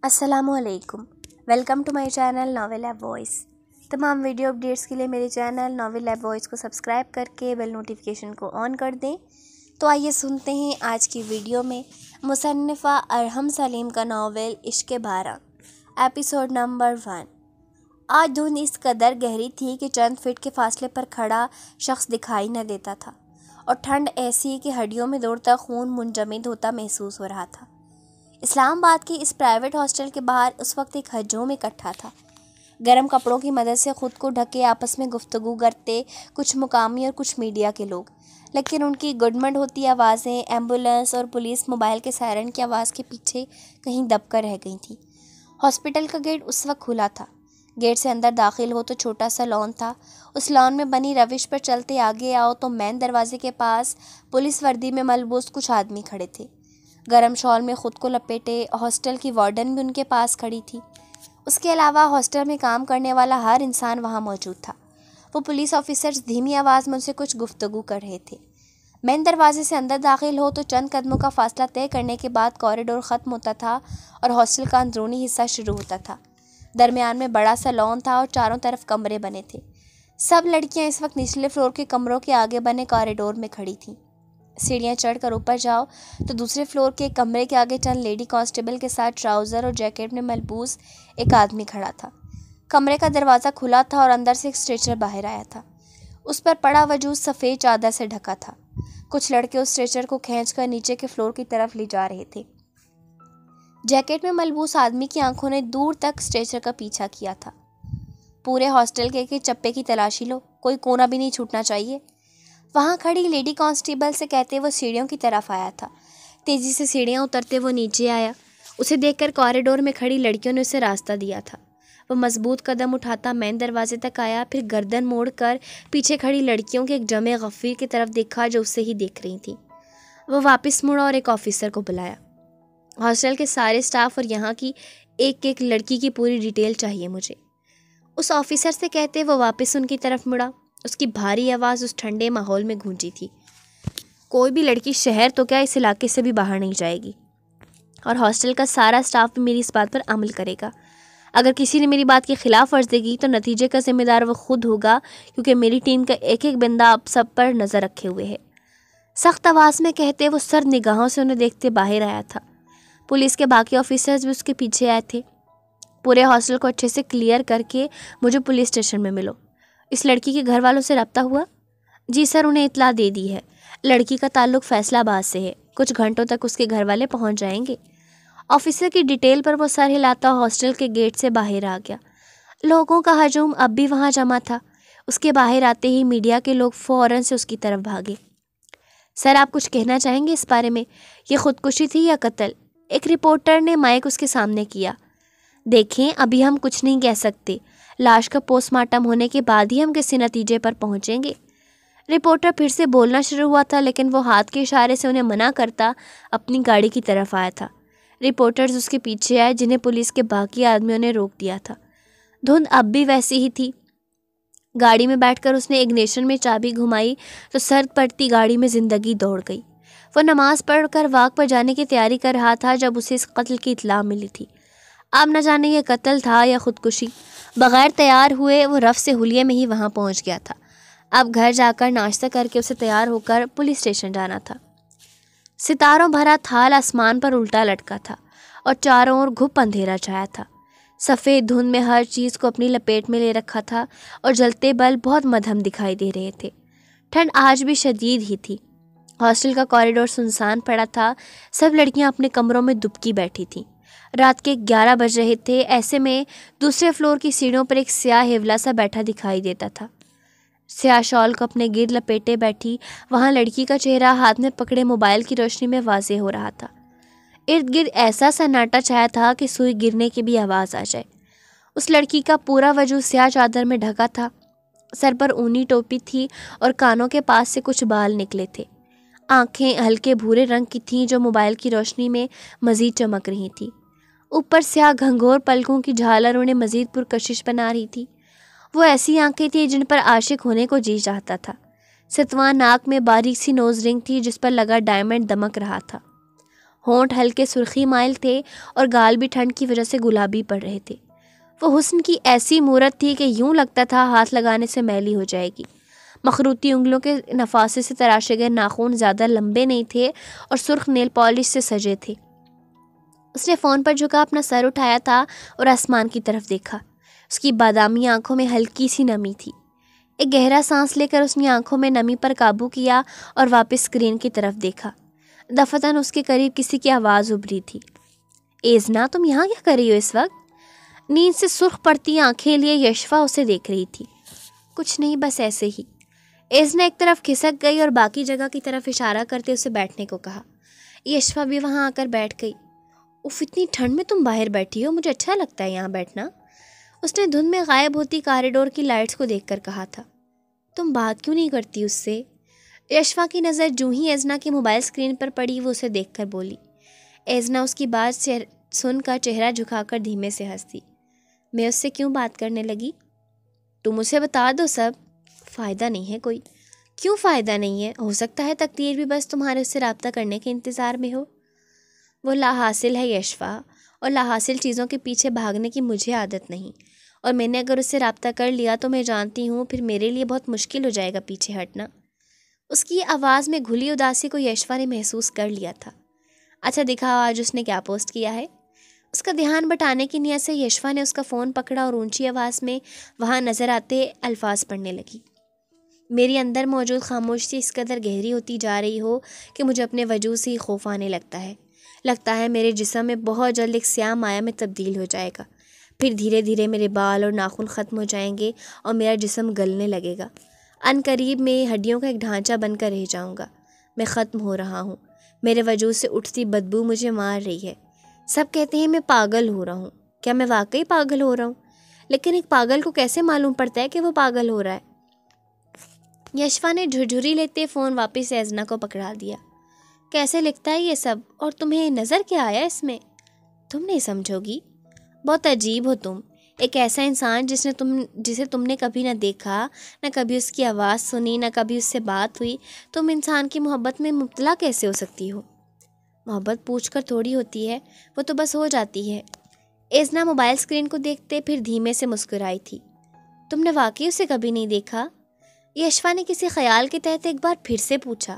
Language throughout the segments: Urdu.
السلام علیکم، welcome to my channel novel app voice. تمام ویڈیو اپڈیٹس کے لیے میرے چینل ناول ایپ وائس کو سبسکرائب کر کے بیل نوٹیفیکیشن کو آن کر دیں۔ تو آئیے سنتے ہیں آج کی ویڈیو میں مصنفہ ارحم سلیم کا ناول عشق بارہ، ایپیسوڈ نمبر 1۔ آج دھند اس قدر گہری تھی کہ چند فٹ کے فاصلے پر کھڑا شخص دکھائی نہ دیتا تھا، اور ٹھنڈ ایسی کہ ہڈیوں میں دوڑتا خون منجمد ہوتا محسوس ہو رہا تھا۔ اسلام آباد کے اس پرائیویٹ ہاسٹل کے باہر اس وقت ایک ہجوم اکٹھا تھا۔ گرم کپڑوں کی مدد سے خود کو ڈھکے آپس میں گفتگو کرتے کچھ مقامی اور کچھ میڈیا کے لوگ، لیکن ان کی گڈمڈ ہوتی آوازیں ایمبولینس اور پولیس موبائل کے سائرن کی آواز کے پیچھے کہیں دب کر رہ گئی تھیں۔ ہاسپٹل کا گیٹ اس وقت کھلا تھا۔ گیٹ سے اندر داخل ہو تو چھوٹا سا لان تھا۔ اس لان میں بنی روش پر چلتے آگے آؤ تو مین دروازے کے پاس پولیس وردی میں ملبوس کچھ آدمی کھڑے تھے۔ گرم شال میں خود کو لپیٹے ہاسٹل کی وارڈن بھی ان کے پاس کھڑی تھی۔ اس کے علاوہ ہاسٹل میں کام کرنے والا ہر انسان وہاں موجود تھا۔ وہ پولیس آفیسرز دھیمی آواز میں ان سے کچھ گفتگو کر رہے تھے۔ مین دروازے سے اندر داخل ہو تو چند قدموں کا فاصلہ طے کرنے کے بعد کوریڈور ختم ہوتا تھا اور ہاسٹل کا اندرونی حصہ شروع ہوتا تھا۔ درمیان میں بڑا سا لان تھا اور چاروں طرف کمرے بنے تھے۔ سب لڑکیاں اس وقت نچلے فلور کے کمروں کے آگے بنے کوریڈور میں کھڑی تھیں۔ سیڑھیاں چڑھ کر اوپر جاؤ تو دوسرے فلور کے کمرے کے آگے چند لیڈی کانسٹیبل کے ساتھ ٹراؤزر اور جیکٹ میں ملبوس ایک آدمی کھڑا تھا۔ کمرے کا دروازہ کھلا تھا اور اندر سے ایک اسٹریچر باہر آیا تھا۔ اس پر پڑا وجود سفید چادر سے ڈھکا تھا۔ کچھ لڑکے اس اسٹریچر کو کھینچ کر نیچے کے فلور کی طرف لے جا رہے تھے۔ جیکٹ میں ملبوس آدمی کی آنکھوں نے دور تک اسٹریچر کا پیچھا کیا تھا۔ پورے ہاسٹل کے چپے کی تلاشی لو، کوئی کونا بھی نہیں چھوٹنا چاہیے، وہاں کھڑی لیڈی کانسٹیبل سے کہتے وہ سیڑھیوں کی طرف آیا تھا۔ تیزی سے سیڑھیاں اترتے وہ نیچے آیا۔ اسے دیکھ کر کوریڈور میں کھڑی لڑکیوں نے اسے راستہ دیا تھا۔ وہ مضبوط قدم اٹھاتا مین دروازے تک آیا، پھر گردن موڑ کر پیچھے کھڑی لڑکیوں کے ایک جمع غفیر کی طرف دیکھا جو اسے ہی دیکھ رہی تھیں۔ وہ واپس مڑا اور ایک آفیسر کو بلایا۔ ہاسٹل کے سارے اسٹاف اور یہاں کی ایک ایک لڑکی کی پوری ڈیٹیل چاہیے مجھے، اس آفیسر سے کہتے وہ واپس ان کی طرف مڑا۔ اس کی بھاری آواز اس ٹھنڈے ماحول میں گونجی تھی۔ کوئی بھی لڑکی شہر تو کیا اس علاقے سے بھی باہر نہیں جائے گی، اور ہاسٹل کا سارا اسٹاف بھی میری اس بات پر عمل کرے گا۔ اگر کسی نے میری بات کی خلاف ورزی کی تو نتیجے کا ذمہ دار وہ خود ہوگا، کیونکہ میری ٹیم کا ایک ایک بندہ اب سب پر نظر رکھے ہوئے ہے۔ سخت آواز میں کہتے وہ سرد نگاہوں سے انہیں دیکھتے باہر آیا تھا۔ پولیس کے باقی آفیسرز بھی اس کے پیچھے آئے تھے۔ پورے ہاسٹل کو اچھے سے کلیئر کر کے مجھے پولیس اسٹیشن میں ملو۔ اس لڑکی کے گھر والوں سے رابطہ ہوا؟ جی سر، انہیں اطلاع دے دی ہے۔ لڑکی کا تعلق فیصلہ آباد سے ہے، کچھ گھنٹوں تک اس کے گھر والے پہنچ جائیں گے۔ آفیسر کی ڈیٹیل پر وہ سر ہلاتا ہاسٹل کے گیٹ سے باہر آ گیا۔ لوگوں کا ہجوم اب بھی وہاں جمع تھا۔ اس کے باہر آتے ہی میڈیا کے لوگ فوراً سے اس کی طرف بھاگے۔ سر، آپ کچھ کہنا چاہیں گے اس بارے میں؟ یہ خودکشی تھی یا قتل؟ ایک رپورٹر نے مائک اس کے سامنے کیا۔ دیکھیں، ابھی ہم کچھ نہیں کہہ سکتے، لاش کا پوسٹ مارٹم ہونے کے بعد ہی ہم کسی نتیجے پر پہنچیں گے۔ رپورٹر پھر سے بولنا شروع ہوا تھا، لیکن وہ ہاتھ کے اشارے سے انہیں منع کرتا اپنی گاڑی کی طرف آیا تھا۔ رپورٹرز اس کے پیچھے آئے، جنہیں پولیس کے باقی آدمیوں نے روک دیا تھا۔ دھند اب بھی ویسی ہی تھی۔ گاڑی میں بیٹھ کر اس نے اگنیشن میں چابی گھمائی تو سرد پڑتی گاڑی میں زندگی دوڑ گئی۔ وہ نماز پڑھ کر واک پر جانے کی تیاری کر رہا تھا جب اسے اس قتل کی اطلاع ملی تھی۔ اب نہ جانے یہ قتل تھا یا خودکشی۔ بغیر تیار ہوئے وہ رف سے حلیے میں ہی وہاں پہنچ گیا تھا۔ اب گھر جا کر ناشتہ کر کے اسے تیار ہو کر پولیس اسٹیشن جانا تھا۔ ستاروں بھرا تھال آسمان پر الٹا لٹکا تھا اور چاروں اور گھپ اندھیرا چھایا تھا۔ سفید دھند میں ہر چیز کو اپنی لپیٹ میں لے رکھا تھا اور جلتے بلب بہت مدھم دکھائی دے رہے تھے۔ ٹھنڈ آج بھی شدید ہی تھی۔ ہاسٹل کا کوریڈور سنسان پڑا تھا۔ سب لڑکیاں اپنے کمروں میں دبکی بیٹھی تھیں۔ رات کے 11 بج رہے تھے۔ ایسے میں دوسرے فلور کی سیڑھیوں پر ایک سیاہ ہیولا سا بیٹھا دکھائی دیتا تھا۔ سیاہ شال کو اپنے گرد لپیٹے بیٹھی وہاں لڑکی کا چہرہ ہاتھ میں پکڑے موبائل کی روشنی میں واضح ہو رہا تھا۔ ارد گرد ایسا سناٹا چھایا تھا کہ سوئی گرنے کی بھی آواز آ جائے۔ اس لڑکی کا پورا وجود سیاہ چادر میں ڈھکا تھا۔ سر پر اونی ٹوپی تھی اور کانوں کے پاس سے کچھ بال نکلے تھے۔ آنکھیں ہلکے بھورے رنگ کی تھیں جو موبائل کی روشنی میں مزید چمک رہی تھیں۔ اوپر سیاہ گھنگور پلکوں کی جھالر انہیں مزید پرکشش بنا رہی تھی۔ وہ ایسی آنکھیں تھیں جن پر عاشق ہونے کو جی چاہتا تھا۔ ستواں ناک میں باریک سی نوز رنگ تھی جس پر لگا ڈائمنڈ دمک رہا تھا۔ ہونٹ ہلکے سرخی مائل تھے اور گال بھی ٹھنڈ کی وجہ سے گلابی پڑ رہے تھے۔ وہ حسن کی ایسی مورت تھی کہ یوں لگتا تھا ہاتھ لگانے سے میلی ہو جائے گی۔ مخروطی انگلوں کے نفاذے سے تراشے گئے ناخن زیادہ لمبے نہیں تھے اور سرخ نیل پالش سے سجے تھے۔ اس نے فون پر جھکا اپنا سر اٹھایا تھا اور آسمان کی طرف دیکھا۔ اس کی بادامی آنکھوں میں ہلکی سی نمی تھی۔ ایک گہرا سانس لے کر اس نے آنکھوں میں نمی پر قابو کیا اور واپس اسکرین کی طرف دیکھا۔ دفتن اس کے قریب کسی کی آواز ابھری تھی۔ ایزنا، تم یہاں کیا کر رہی ہو اس وقت؟ نیند سے سرخ پڑتی آنکھیں لیے یشفا اسے دیکھ رہی تھی۔ کچھ نہیں، بس ایسے ہی۔ ایزنا ایک طرف کھسک گئی اور باقی جگہ کی طرف اشارہ کرتے اسے بیٹھنے کو کہا۔ یشفا بھی وہاں آ کر بیٹھ گئی۔ اف، اتنی ٹھنڈ میں تم باہر بیٹھی ہو، مجھے اچھا لگتا ہے یہاں بیٹھنا۔ اس نے دھند میں غائب ہوتی کاریڈور کی لائٹس کو دیکھ کر کہا تھا۔ تم بات کیوں نہیں کرتی اس سے؟ یشفا کی نظر جوں ہی ایزنا کی موبائل اسکرین پر پڑی وہ اسے دیکھ کر بولی۔ ایزنا اس کی بات سن کر چہرہ جھکا کر دھیمے سے ہنس دی۔ میں اس سے کیوں بات کرنے لگی؟ تم اسے بتا دو سب۔ فائدہ نہیں ہے کوئی۔ کیوں فائدہ نہیں ہے؟ ہو سکتا ہے تقدیر بھی بس تمہارے اس سے رابطہ کرنے کے انتظار میں ہو۔ وہ لا حاصل ہے یشفا، اور لا حاصل چیزوں کے پیچھے بھاگنے کی مجھے عادت نہیں، اور میں نے اگر اس سے رابطہ کر لیا تو میں جانتی ہوں پھر میرے لیے بہت مشکل ہو جائے گا پیچھے ہٹنا۔ اس کی آواز میں گھلی اداسی کو یشفا نے محسوس کر لیا تھا۔ اچھا دکھاؤ آج اس نے کیا پوسٹ کیا ہے۔ اس کا دھیان بٹانے کی نیت سے یشفا نے اس کا فون پکڑا اور اونچی آواز میں وہاں نظر آتے الفاظ پڑھنے لگی۔ میری اندر موجود خاموشی اس قدر گہری ہوتی جا رہی ہو کہ مجھے اپنے وجود سے ہی خوف آنے لگتا ہے میرے جسم میں بہت جلد ایک سیاہ مایا میں تبدیل ہو جائے گا، پھر دھیرے دھیرے میرے بال اور ناخن ختم ہو جائیں گے اور میرا جسم گلنے لگے گا۔ ان قریب میں ہڈیوں کا ایک ڈھانچہ بن کر رہ جاؤں گا۔ میں ختم ہو رہا ہوں۔ میرے وجود سے اٹھتی بدبو مجھے مار رہی ہے۔ سب کہتے ہیں میں پاگل ہو رہا ہوں۔ کیا میں واقعی پاگل ہو رہا ہوں؟ لیکن ایک پاگل کو کیسے معلوم پڑتا ہے کہ وہ پاگل ہو رہا ہے؟ یشفا نے جھرجھری لیتے فون واپس ایزنا کو پکڑا دیا۔ کیسے لکھتا ہے یہ سب؟ اور تمہیں نظر کیا آیا اس میں؟ تم نہیں سمجھو گی۔ بہت عجیب ہو تم۔ ایک ایسا انسان جسے تم نے کبھی نہ دیکھا، نہ کبھی اس کی آواز سنی، نہ کبھی اس سے بات ہوئی، تم انسان کی محبت میں مبتلا کیسے ہو سکتی ہو؟ محبت پوچھ کر تھوڑی ہوتی ہے، وہ تو بس ہو جاتی ہے۔ ایزنا موبائل اسکرین کو دیکھتے پھر دھیمے سے مسکرائی تھی۔ تم نے واقعی اسے کبھی نہیں دیکھا؟ یشفا نے کسی خیال کے تحت ایک بار پھر سے پوچھا۔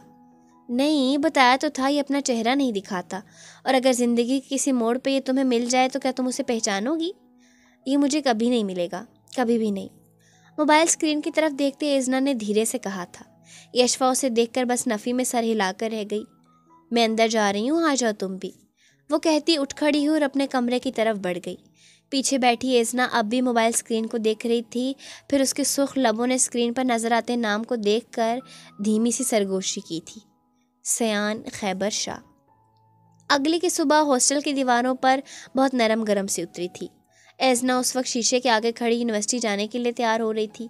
نہیں، بتایا تو تھا یہ اپنا چہرہ نہیں دکھاتا، اور اگر زندگی کے کسی موڑ پہ یہ تمہیں مل جائے تو کیا تم اسے پہچانو گی؟ یہ مجھے کبھی نہیں ملے گا، کبھی بھی نہیں۔ موبائل اسکرین کی طرف دیکھتے ایزنا نے دھیرے سے کہا تھا۔ یشفا اسے دیکھ کر بس نفی میں سر ہلا کر رہ گئی۔ میں اندر جا رہی ہوں، آ جاؤ تم بھی، وہ کہتی اٹھ کھڑی ہوئی اور اپنے کمرے کی طرف بڑھ گئی۔ پیچھے بیٹھی ایزنا اب بھی موبائل اسکرین کو دیکھ رہی تھی، پھر اس کے سرخ لبوں نے اسکرین پر نظر آتے نام کو دیکھ کر دھیمی سی سرگوشی کی تھی، سیان خیبر شاہ۔ اگلی کی صبح ہاسٹل کی دیواروں پر بہت نرم گرم سی اتری تھی۔ ایزنا اس وقت شیشے کے آگے کھڑی یونیورسٹی جانے کے لیے تیار ہو رہی تھی۔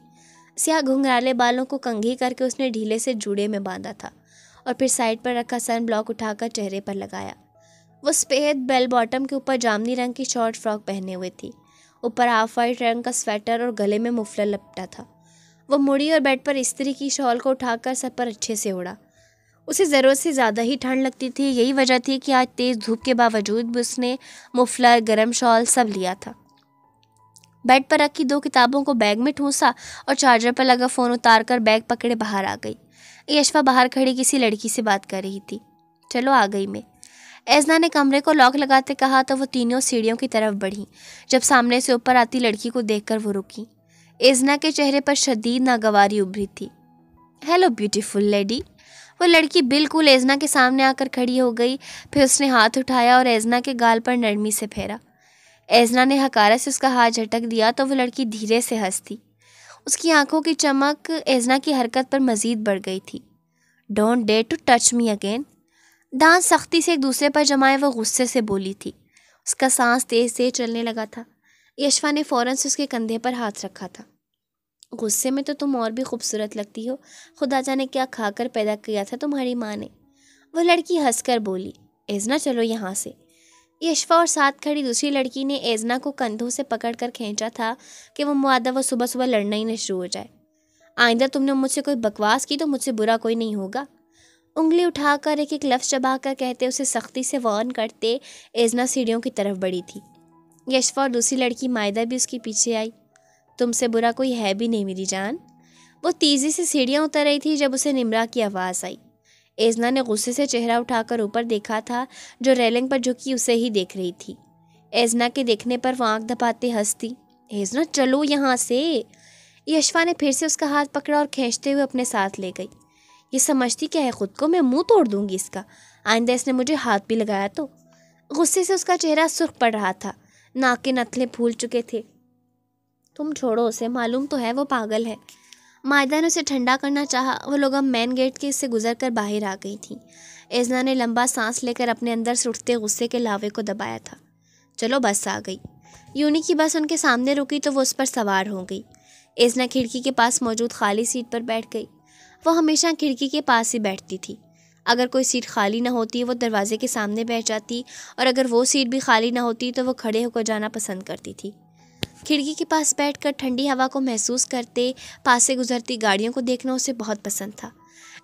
سیاہ گھنگرالے بالوں کو کنگھی کر کے اس نے ڈھیلے سے جوڑے میں باندھا تھا اور پھر سائڈ پر رکھا سن بلاک اٹھا کر چہرے پر لگایا۔ وہ سفید بیل باٹم کے اوپر جامنی رنگ کی شارٹ فراک پہنے ہوئے تھی، اوپر ہاف وائٹ رنگ کا سویٹر اور گلے میں مفلر لپٹا تھا۔ وہ مڑی اور بیڈ پر استری کی شال کو اٹھا کر سر پر اچھے سے اوڑھا۔ اسے ضرورت سے زیادہ ہی ٹھنڈ لگتی تھی، یہی وجہ تھی کہ آج تیز دھوپ کے باوجود بھی اس نے مفلر، گرم شال سب لیا تھا۔ بیڈ پر رکھی 2 کتابوں کو بیگ میں ٹھونسا اور چارجر پر لگا فون اتار کر بیگ پکڑے باہر آ گئی۔ یشفا باہر کھڑی کسی لڑکی سے بات کر رہی تھی۔ چلو آ گئی میں، ایزنا نے کمرے کو لاک لگاتے کہا تو وہ تینوں سیڑھیوں کی طرف بڑھیں۔ جب سامنے سے اوپر آتی لڑکی کو دیکھ کر وہ رکی۔ ایزنا کے چہرے پر شدید ناگواری ابھری تھی۔ Hello beautiful lady. وہ لڑکی بالکل ایزنا کے سامنے آ کر کھڑی ہو گئی، پھر اس نے ہاتھ اٹھایا اور ایزنا کے گال پر نرمی سے پھیرا۔ ایزنا نے حقارت سے اس کا ہاتھ جھٹک دیا تو وہ لڑکی دھیرے سے ہنس دی۔ اس کی آنکھوں کی چمک ایزنا کی حرکت پر مزید بڑھ گئی تھی۔ Don't dare to touch me again. دانت سختی سے ایک دوسرے پر جمائے وہ غصے سے بولی تھی۔ اس کا سانس تیز تیز چلنے لگا تھا۔ یشفا نے فوراً سے اس کے کندھے پر ہاتھ رکھا تھا۔ غصے میں تو تم اور بھی خوبصورت لگتی ہو، خدا جانے کیا کھا کر پیدا کیا تھا تمہاری ماں نے۔ وہ لڑکی ہنس کر بولی۔ ایزنا چلو یہاں سے۔ یشفا اور ساتھ کھڑی دوسری لڑکی نے ایزنا کو کندھوں سے پکڑ کر کھینچا تھا کہ وہ معدہ وہ صبح صبح لڑنا ہی نہ شروع ہو جائے۔ آئندہ تم نے مجھ سے کوئی بکواس کی تو مجھ سے برا کوئی نہیں ہوگا۔ انگلی اٹھا کر ایک ایک لفظ چبا کر کہتے اسے سختی سے وارن کرتے ایزنا سیڑھیوں کی طرف بڑھی تھی۔ یشفا اور دوسری لڑکی مائدہ بھی اس کے پیچھے آئی۔ تم سے برا کوئی ہے بھی نہیں میری جان۔ وہ تیزی سے سیڑھیاں اتر رہی تھی جب اسے نمرا کی آواز آئی۔ ایزنا نے غصے سے چہرہ اٹھا کر اوپر دیکھا تھا، جو ریلنگ پر جھکی اسے ہی دیکھ رہی تھی۔ ایزنا کے دیکھنے پر وہ آنکھ دھپاتے ہنستی۔ ایزنا چلو یہاں سے۔ یشفا نے پھر سے اس کا ہاتھ پکڑا اور کھینچتے ہوئے اپنے ساتھ لے گئی۔ یہ سمجھتی کیا ہے خود کو، میں منہ توڑ دوں گی اس کا، آئندہ اس نے مجھے ہاتھ بھی لگایا تو۔ غصے سے اس کا چہرہ سرخ پڑ رہا تھا، ناک کے نتلے پھول چکے تھے۔ تم چھوڑو اسے، معلوم تو ہے وہ پاگل ہے۔ مائدہ نے اسے ٹھنڈا کرنا چاہا۔ وہ لوگ اب مین گیٹ کے سے گزر کر باہر آ گئی تھیں۔ ایزنا نے لمبا سانس لے کر اپنے اندر سے اٹھتے غصے کے لاوے کو دبایا تھا۔ چلو بس آ گئی۔ یونی کی بس ان کے سامنے رکی تو وہ اس پر سوار ہو گئی۔ ایزنا کھڑکی کے پاس موجود خالی سیٹ پر بیٹھ گئی۔ وہ ہمیشہ کھڑکی کے پاس ہی بیٹھتی تھی۔ اگر کوئی سیٹ خالی نہ ہوتی وہ دروازے کے سامنے بیٹھ جاتی، اور اگر وہ سیٹ بھی خالی نہ ہوتی تو وہ کھڑے ہو کر جانا پسند کرتی تھی۔ کھڑکی کے پاس بیٹھ کر ٹھنڈی ہوا کو محسوس کرتے پاس سے گزرتی گاڑیوں کو دیکھنا اسے بہت پسند تھا۔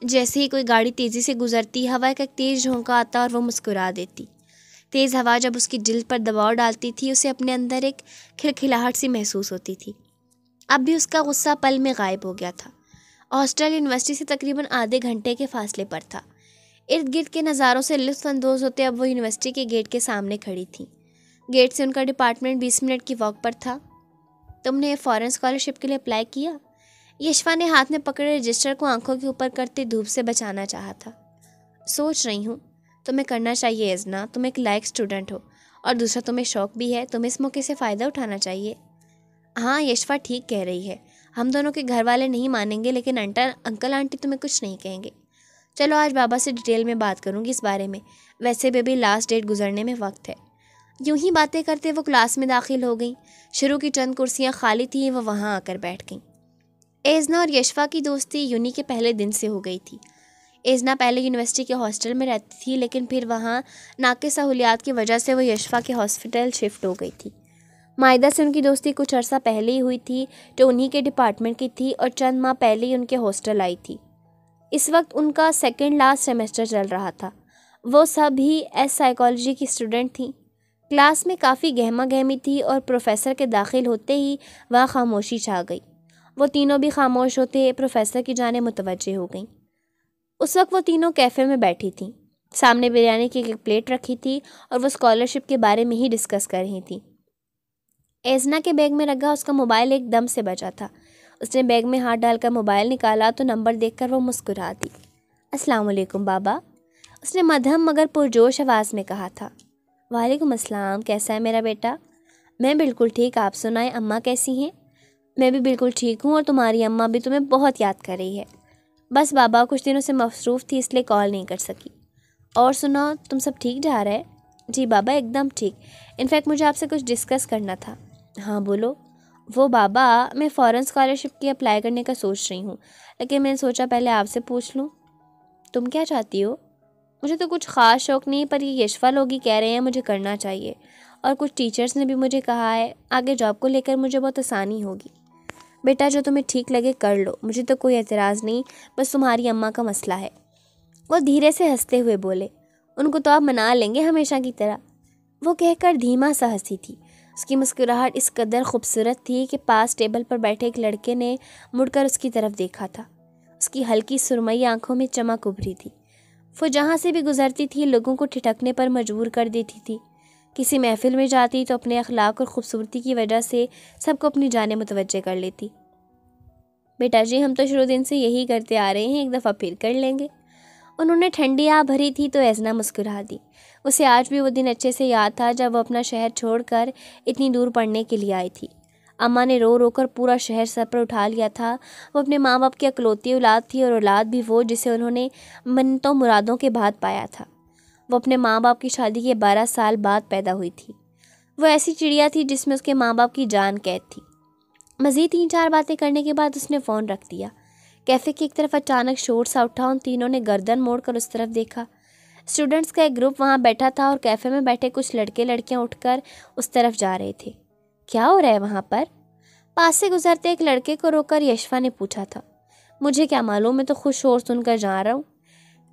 جیسے ہی کوئی گاڑی تیزی سے گزرتی، ہوا کا ایک تیز جھونکا آتا اور وہ مسکرا دیتی۔ تیز ہوا جب اس کی جلد پر دباؤ ڈالتی تھی اسے اپنے اندر ایک کھلکھلاہٹ سی محسوس ہوتی تھی۔ اب بھی اس کا غصہ پل میں غائب ہو گیا تھا۔ ہاسٹل یونیورسٹی سے تقریباً آدھے گھنٹے کے فاصلے پر تھا۔ ارد گرد کے نظاروں سے لطف اندوز ہوتے اب وہ یونیورسٹی کے گیٹ کے سامنے کھڑی تھیں۔ گیٹ سے ان کا ڈپارٹمنٹ 20 منٹ کی واک پر تھا۔ تم نے فارن اسکالرشپ کے لیے اپلائی کیا؟ یشفا نے ہاتھ میں پکڑے رجسٹر کو آنکھوں کے اوپر کرتے دھوپ سے بچانا چاہا تھا۔ سوچ رہی ہوں، تمہیں کرنا چاہیے ایزنا، تم ایک لائق اسٹوڈنٹ ہو، اور دوسرا تمہیں شوق بھی ہے، تمہیں اس موقع سے فائدہ اٹھانا چاہیے۔ ہاں یشفا ٹھیک کہہ رہی ہے، ہم دونوں کے گھر والے نہیں مانیں گے، لیکن انکل آنٹی تمہیں کچھ نہیں کہیں گے۔ چلو آج بابا سے ڈیٹیل میں بات کروں گی اس بارے میں، ویسے بھی لاسٹ ڈیٹ گزرنے میں وقت ہے۔ یوں ہی باتیں کرتے وہ کلاس میں داخل ہو گئیں۔ شروع کی چند کرسیاں خالی تھیں، وہ وہاں آ کر بیٹھ گئیں۔ ایزنا اور یشفا کی دوستی یونی کے پہلے دن سے ہو گئی تھی۔ ایزنا پہلے یونیورسٹی کے ہاسٹل میں رہتی تھی، لیکن پھر وہاں ناقص سہولیات کی وجہ سے وہ یشفا کے ہاسپٹل شفٹ ہو گئی تھی۔ مائدہ سے ان کی دوستی کچھ عرصہ پہلے ہی ہوئی تھی، جو انہی کے ڈپارٹمنٹ کی تھی اور چند ماہ پہلے ہی ان کے ہاسٹل آئی تھی۔ اس وقت ان کا سیکنڈ لاسٹ سیمسٹر چل رہا تھا۔ وہ سب ہی سائیکالوجی کی اسٹوڈنٹ تھیں۔ کلاس میں کافی گہما گہمی تھی اور پروفیسر کے داخل ہوتے ہی وہاں خاموشی چھا گئی۔ وہ تینوں بھی خاموش ہوتے پروفیسر کی جانب متوجہ ہو گئیں۔ اس وقت وہ تینوں کیفے میں بیٹھی تھیں۔ سامنے بریانی کی ایک پلیٹ رکھی تھی اور وہ اسکالرشپ کے بارے میں ہی ڈسکس کر رہی تھیں۔ ایزنا کے بیگ میں رکھا اس کا موبائل ایک دم سے بجا تھا۔ اس نے بیگ میں ہاتھ ڈال کر موبائل نکالا تو نمبر دیکھ کر وہ مسکرا دی۔ السلام علیکم بابا، اس نے مدھم مگر پرجوش آواز میں کہا تھا۔ وعلیکم السلام، کیسا ہے میرا بیٹا؟ میں بالکل ٹھیک، آپ سنائیں، اماں کیسی ہیں؟ میں بھی بالکل ٹھیک ہوں، اور تمہاری اماں بھی تمہیں بہت یاد کر رہی ہے۔ بس بابا کچھ دنوں سے مصروف تھی اس لیے کال نہیں کر سکی۔ اور سناؤ، تم سب ٹھیک جا رہا ہے؟ جی بابا ایک دم ٹھیک، انفیکٹ مجھے آپ سے کچھ ڈسکس کرنا تھا۔ ہاں بولو۔ وہ بابا میں فارن اسکالرشپ کی اپلائی کرنے کا سوچ رہی ہوں، لیکن میں نے سوچا پہلے آپ سے پوچھ لوں۔ تم کیا چاہتی ہو؟ مجھے تو کچھ خاص شوق نہیں، پر یہ یشفا لوگ ہی کہہ رہے ہیں مجھے کرنا چاہیے، اور کچھ ٹیچرز نے بھی مجھے کہا ہے، آگے جاب کو لے کر مجھے بہت آسانی ہوگی۔ بیٹا جو تمہیں ٹھیک لگے کر لو، مجھے تو کوئی اعتراض نہیں، بس تمہاری اماں کا مسئلہ ہے۔ وہ دھیرے سے ہنستے ہوئے بولے۔ ان کو تو آپ منا لیں گے ہمیشہ کی طرح۔ وہ کہہ کر دھیما سا ہنسی تھی۔ اس کی مسکراہٹ اس قدر خوبصورت تھی کہ پاس ٹیبل پر بیٹھے ایک لڑکے نے مڑ کر اس کی طرف دیکھا تھا۔ اس کی ہلکی سرمئی آنکھوں میں چمک ابھری تھی۔ وہ جہاں سے بھی گزرتی تھی لوگوں کو ٹھٹکنے پر مجبور کر دیتی تھی۔ کسی محفل میں جاتی تو اپنے اخلاق اور خوبصورتی کی وجہ سے سب کو اپنی جانب متوجہ کر لیتی۔ بیٹا جی ہم تو شروع دن سے یہی کرتے آ رہے ہیں، ایک دفعہ پھر کر لیں گے۔ انہوں نے ٹھنڈی آہ بھری تھی تو ایزنا مسکرا دی۔ اسے آج بھی وہ دن اچھے سے یاد تھا جب وہ اپنا شہر چھوڑ کر اتنی دور پڑھنے کے لیے آئی تھی۔ اماں نے رو رو کر پورا شہر سر پر اٹھا لیا تھا۔ وہ اپنے ماں باپ کی اکلوتی اولاد تھی، اور اولاد بھی وہ جسے انہوں نے منتوں مرادوں کے بعد پایا تھا۔ وہ اپنے ماں باپ کی شادی کے 12 سال بعد پیدا ہوئی تھی۔ وہ ایسی چڑیا تھی جس میں اس کے ماں باپ کی جان قید تھی۔ مزید 3-4 باتیں کرنے کے بعد اس نے فون رکھ دیا۔ کیفے کی ایک طرف اچانک شور سا اٹھا، ان تینوں نے گردن موڑ کر اس طرف دیکھا۔ اسٹوڈنٹس کا ایک گروپ وہاں بیٹھا تھا اور کیفے میں بیٹھے کچھ لڑکے لڑکیاں اٹھ کر اس طرف جا رہے تھے۔ کیا ہو رہا ہے وہاں پر؟ پاس سے گزرتے ایک لڑکے کو روک کر یشفا نے پوچھا تھا۔ مجھے کیا معلوم، میں تو خوش شور سن کر جا رہا ہوں۔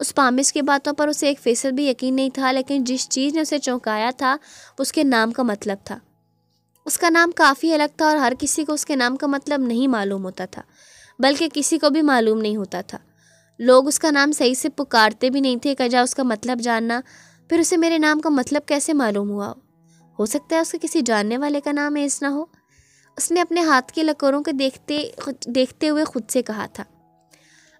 اس پامش کی باتوں پر اسے 1% بھی یقین نہیں تھا، لیکن جس چیز نے اسے چونکایا تھا وہ اس کے نام کا مطلب تھا۔ اس کا نام کافی الگ تھا اور ہر کسی کو اس کے نام کا مطلب نہیں معلوم ہوتا تھا، بلکہ کسی کو بھی معلوم نہیں ہوتا تھا۔ لوگ اس کا نام صحیح سے پکارتے بھی نہیں تھے بجائے اس کا مطلب جاننا۔ پھر اسے میرے نام کا مطلب کیسے معلوم ہوا؟ ہو سکتا ہے اس کے کسی جاننے والے کا نام ایزنا ہو۔ اس نے اپنے ہاتھ کی لکیروں کو دیکھتے ہوئے خود سے کہا تھا۔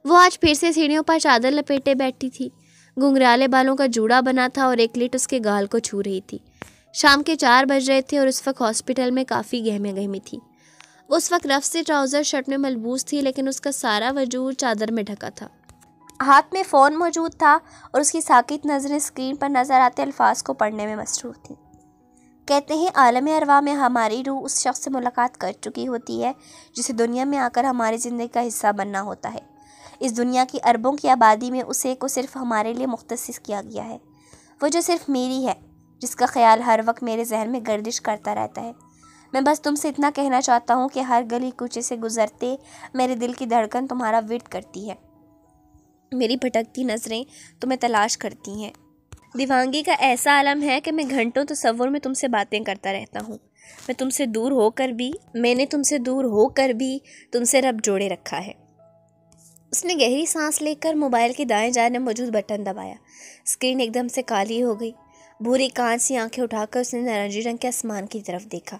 وہ آج پھر سے سیڑھیوں پر چادر لپیٹے بیٹھی تھی۔ گنگرالے بالوں کا جوڑا بنا تھا اور ایک لٹ اس کے گال کو چھو رہی تھی۔ شام کے 4 بج رہے تھے اور اس وقت ہاسپٹل میں کافی گہمی تھی۔ وہ اس وقت رف سے ٹراؤزر شرٹ میں ملبوس تھی، لیکن اس کا سارا وجود چادر میں ڈھکا تھا۔ ہاتھ میں فون موجود تھا اور اس کی ساکت نظریں اسکرین پر نظر آتے الفاظ کو پڑھنے میں مصروف تھیں۔ کہتے ہیں عالم ارواح میں ہماری روح اس شخص سے ملاقات کر چکی ہوتی ہے جسے دنیا میں آ کر ہماری زندگی کا حصہ بننا ہوتا ہے۔ اس دنیا کی اربوں کی آبادی میں اسے کو صرف ہمارے لیے مختص کیا گیا ہے، وہ جو صرف میری ہے، جس کا خیال ہر وقت میرے ذہن میں گردش کرتا رہتا ہے۔ میں بس تم سے اتنا کہنا چاہتا ہوں کہ ہر گلی کوچے سے گزرتے میرے دل کی دھڑکن تمہارا ورد کرتی ہے، میری بھٹکتی نظریں تمہیں تلاش کرتی ہیں۔ دیوانگی کا ایسا عالم ہے کہ میں گھنٹوں تصور میں تم سے باتیں کرتا رہتا ہوں۔ میں نے تم سے دور ہو کر بھی تم سے رب جوڑے رکھا ہے۔ اس نے گہری سانس لے کر موبائل کی دائیں جانب موجود بٹن دبایا۔ اسکرین ایک دم سے کالی ہو گئی۔ بھوری کانچ سی آنکھیں اٹھا کر اس نے نارنجی رنگ کے آسمان کی طرف دیکھا۔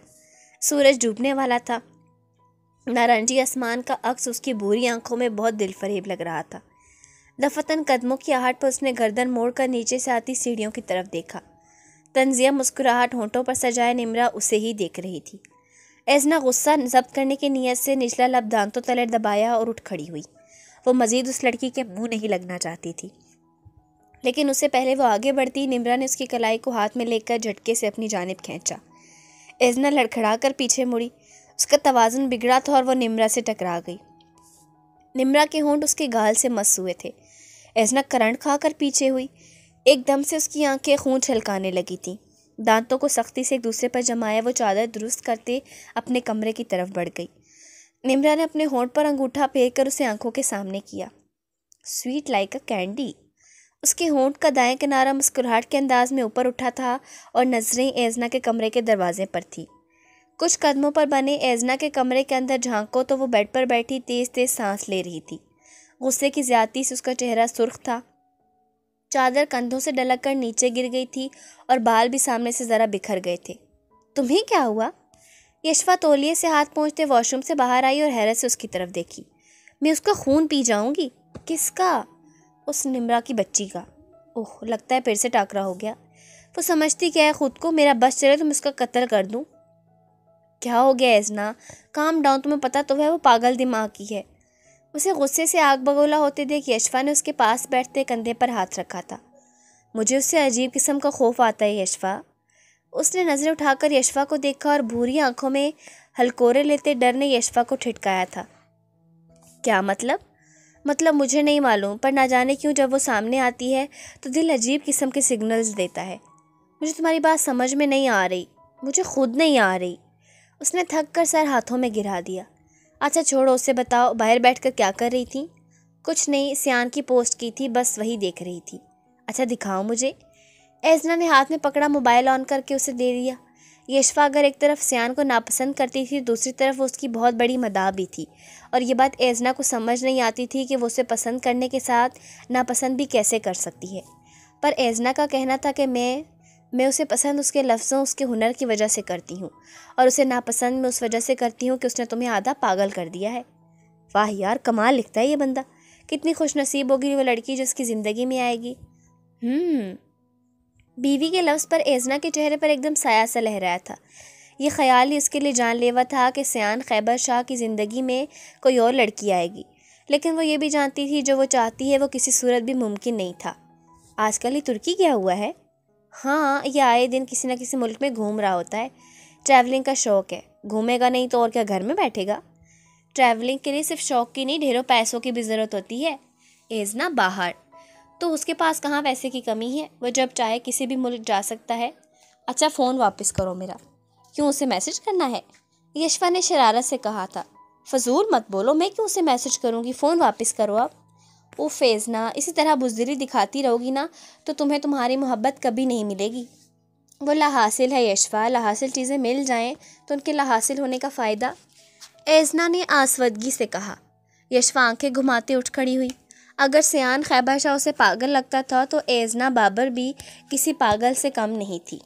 سورج ڈوبنے والا تھا۔ نارنجی آسمان کا عکس اس کی بھوری آنکھوں میں بہت دل فریب لگ رہا تھا۔ دفتن قدموں کی آہٹ پر اس نے گردن موڑ کر نیچے سے آتی سیڑھیوں کی طرف دیکھا۔ طنزیہ مسکراہٹ ہونٹوں پر سجائے نمرا اسے ہی دیکھ رہی تھی۔ ایزنا غصہ ضبط کرنے کی نیت سے نچلا لب دانتوں تلے دبایا اور اٹھ کھڑی ہوئی۔ وہ مزید اس لڑکی کے منہ نہیں لگنا چاہتی تھی، لیکن اس سے پہلے وہ آگے بڑھتی نمرا نے اس کی کلائی کو ہاتھ میں لے کر جھٹکے سے اپنی جانب کھینچا۔ ایزنا لڑکھڑا کر پیچھے مڑی۔ اس کا توازن بگڑا تھا اور وہ نمرا سے ٹکرا گئی۔ نمرا کے ہونٹ اس کے گال سے مس ہوئے تھے۔ ایزنا کرنٹ کھا کر پیچھے ہوئی۔ ایک دم سے اس کی آنکھیں خون چھلکانے لگی تھیں۔ دانتوں کو سختی سے ایک دوسرے پر جمائے وہ چادر درست کرتے اپنے کمرے کی طرف بڑھ گئی۔ نمرا نے اپنے ہونٹ پر انگوٹھا پھیر کر اسے آنکھوں کے سامنے کیا۔ Sweet like a candy. اس کے ہونٹ کا دائیں کنارہ مسکراہٹ کے انداز میں اوپر اٹھا تھا اور نظریں ایزنا کے کمرے کے دروازے پر تھی۔ کچھ قدموں پر بنے ایزنا کے کمرے کے اندر جھانکو تو وہ بیڈ پر بیٹھی تیز تیز سانس لے رہی تھی۔ غصے کی زیادتی سے اس کا چہرہ سرخ تھا۔ چادر کندھوں سے ڈلک کر نیچے گر گئی تھی اور بال بھی سامنے سے ذرا بکھر گئے تھے۔ تمہیں کیا ہوا؟ یشوا تولیے سے ہاتھ پہنچتے واش روم سے باہر آئی اور حیرت سے اس کی طرف دیکھی۔ میں اس کا خون پی جاؤں گی۔ کس کا؟ اس نمرا کی بچی کا۔ اوہ، لگتا ہے پھر سے ٹاکرا ہو گیا۔ وہ سمجھتی کیا ہے خود کو، میرا بس چلے تو میں اس کا قتل کر دوں۔ کیا ہو گیا ایزنا؟ کام ڈاؤن، تمہیں پتہ تو ہے وہ پاگل دماغ کی ہے۔ اسے غصے سے آگ بگولا ہوتے دیکھ یشوا نے اس کے پاس بیٹھتے کندھے پر ہاتھ رکھا تھا۔ مجھے اس سے عجیب قسم کا خوف آتا ہے یشوا۔ اس نے نظریں اٹھا کر یشوا کو دیکھا اور بھوری آنکھوں میں ہلکورے لیتے ڈر نے یشوا کو ٹھٹکایا تھا۔ کیا مطلب مجھے نہیں معلوم، پر نہ جانے کیوں جب وہ سامنے آتی ہے تو دل عجیب قسم کے سگنلز دیتا ہے۔ مجھے تمہاری بات سمجھ میں نہیں آ رہی، مجھے خود نہیں آ رہی۔ اس نے تھک کر سر ہاتھوں میں گرا دیا۔ اچھا چھوڑو، اسے بتاؤ باہر بیٹھ کر کیا کر رہی تھی؟ کچھ نہیں، سیان کی پوسٹ کی تھی، بس وہی دیکھ رہی تھی۔ اچھا دکھاؤ مجھے۔ ایزنا نے ہاتھ میں پکڑا موبائل آن کر کے اسے دے دیا۔ یشوا اگر ایک طرف سیان کو ناپسند کرتی تھی، دوسری طرف وہ اس کی بہت بڑی مداح بھی تھی، اور یہ بات ایزنا کو سمجھ نہیں آتی تھی کہ وہ اسے پسند کرنے کے ساتھ ناپسند بھی کیسے کر سکتی ہے۔ پر ایزنا کا کہنا تھا کہ میں اسے پسند اس کے لفظوں، اس کے ہنر کی وجہ سے کرتی ہوں، اور اسے ناپسند میں اس وجہ سے کرتی ہوں کہ اس نے تمہیں آدھا پاگل کر دیا ہے۔ واہ یار، کمال لکھتا ہے یہ بندہ۔ کتنی خوش نصیب ہوگی وہ لڑکی جو اس کی زندگی میں آئے گی۔ بیوی کے لفظ پر ایزنا کے چہرے پر ایک دم سایہ سا لہرایا تھا۔ یہ خیال ہی اس کے لیے جان لیوا تھا کہ سیان خیبر شاہ کی زندگی میں کوئی اور لڑکی آئے گی، لیکن وہ یہ بھی جانتی تھی جو وہ چاہتی ہے وہ کسی صورت بھی ممکن نہیں تھا۔ آج کل یہ ترکی گیا ہوا ہے؟ ہاں، یہ آئے دن کسی نہ کسی ملک میں گھوم رہا ہوتا ہے۔ ٹریولنگ کا شوق ہے، گھومے گا نہیں تو اور کیا گھر میں بیٹھے گا؟ ٹریولنگ کے لیے صرف شوق کی نہیں، ڈھیروں پیسوں کی بھی ضرورت ہوتی ہے۔ ایزنا باہر تو اس کے پاس کہاں پیسے کی کمی ہے، وہ جب چاہے کسی بھی ملک جا سکتا ہے۔ اچھا فون واپس کرو میرا۔ کیوں، اسے میسج کرنا ہے؟ یشوا نے شرارت سے کہا تھا۔ فضول مت بولو، میں کیوں اسے میسج کروں گی، فون واپس کرو اب۔ او فیضنا، اسی طرح بزدلی دکھاتی رہو گی نا تو تمہیں تمہاری محبت کبھی نہیں ملے گی۔ وہ لا حاصل ہے یشفا، لا حاصل چیزیں مل جائیں تو ان کے لا حاصل ہونے کا فائدہ؟ ایزنا نے آسودگی سے کہا۔ یشفا آنکھیں گھماتے اٹھ کھڑی ہوئی۔ اگر سیان خیبر شاہ اسے پاگل لگتا تھا تو ایزنا بابر بھی کسی پاگل سے کم نہیں تھی۔